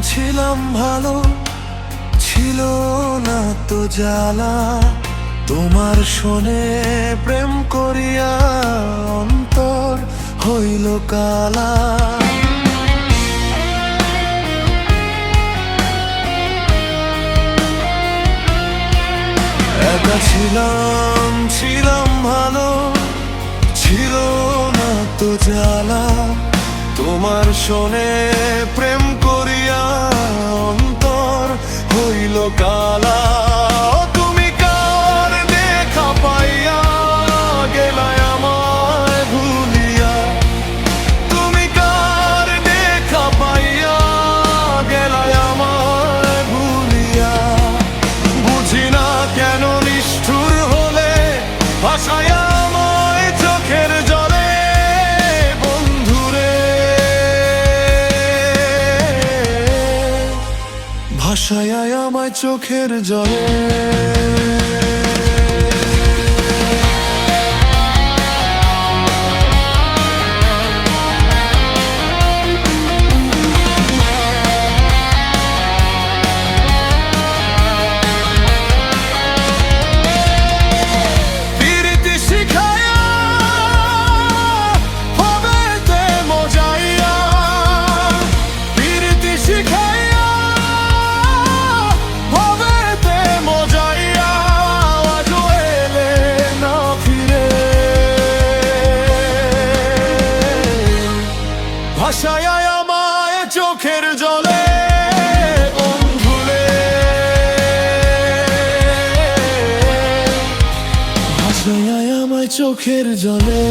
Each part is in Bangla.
ছিলাম ভালো, ছিল না তো জ্বালা। তোমার শোনে প্রেম করিয়া অন্তর হইল কালা। একা ছিলাম ভালো, ছিল না তো জ্বালা। তোমার শোনে প্রেম করিয়া অন্তর হইল কালা। তুমি কার দেখা পাইয়া গেলাই আমায় ভুলিয়া। তুমি কার দেখা পাইয়া গেলাই আমায় ভুলিয়া। বুঝি না কেন নিষ্ঠুর হলে ভাষায় আমায় চোখের জলে। বন্ধুরে ভাষায় আমায় চোখের জলে। ভাষায় আমায় চোখের জলে। বন্ধুরে ভাষায় আমায় চোখের জলে।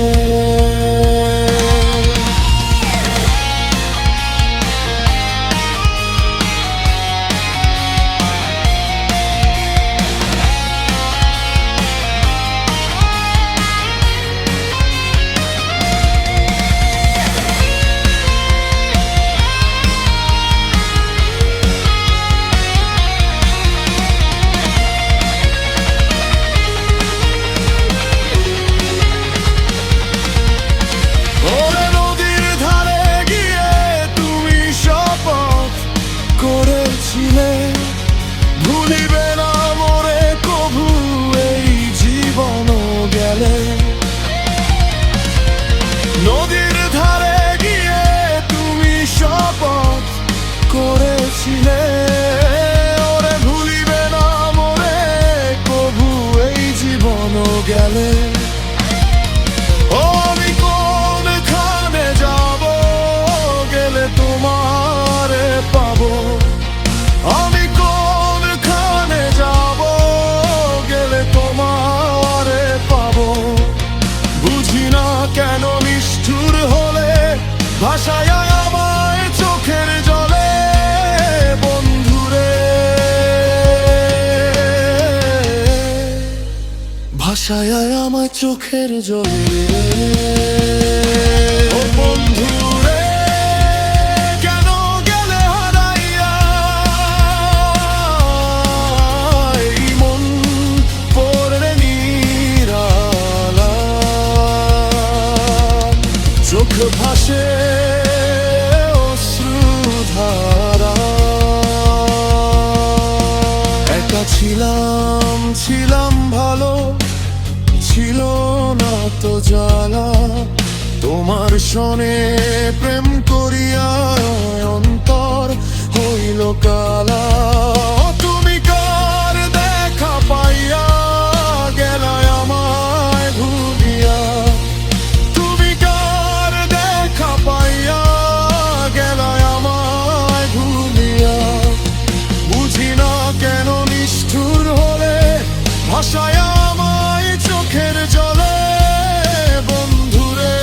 ভুলিবে না মোরে কভু এই জীবন গেলে। নদীর ধারে গিয়ে তুমি শপথ করেছিলে। ওরে ভুলিবে না মোরে কভু এই জীবন গেলে। ও আমি কোনখানে যাব গেলে তোমারে পাবো। আমি কোনখানে যাব গেলে তোমারে পাবো। বুঝি না কেন নিষ্ঠুর হলে ভাষায় আমায় চোখের জলে। বন্ধুরে ভাষায় আমায় চোখের জলে। ও বন্ধুরে কেন গেলে হারাইয়া। এই মন পড়ে নিরালা। চোখ ভাসে অশ্রুধারা। একা ছিলাম ভালো, ছিল না তো জ্বালা। তোমার শোনে প্রেম করিয়া অন্তর হইল কালা। তুমি কার দেখা পাইয়া গেলাই আমায় ভুলিয়া। তুমি কার দেখা পাইয়া গেলাই আমায় ভুলিয়া। বুঝি না কেন নিষ্ঠুর হলে ভাষায় আমায় চোখের জলে। বন্ধুরে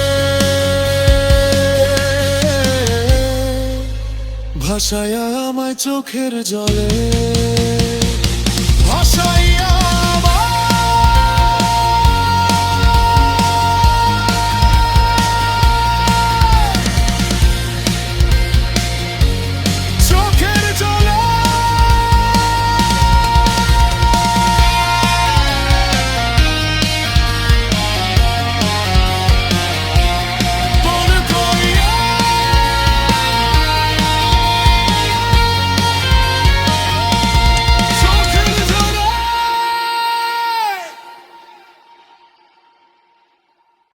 ভাষায় আমায় চোখের জলে।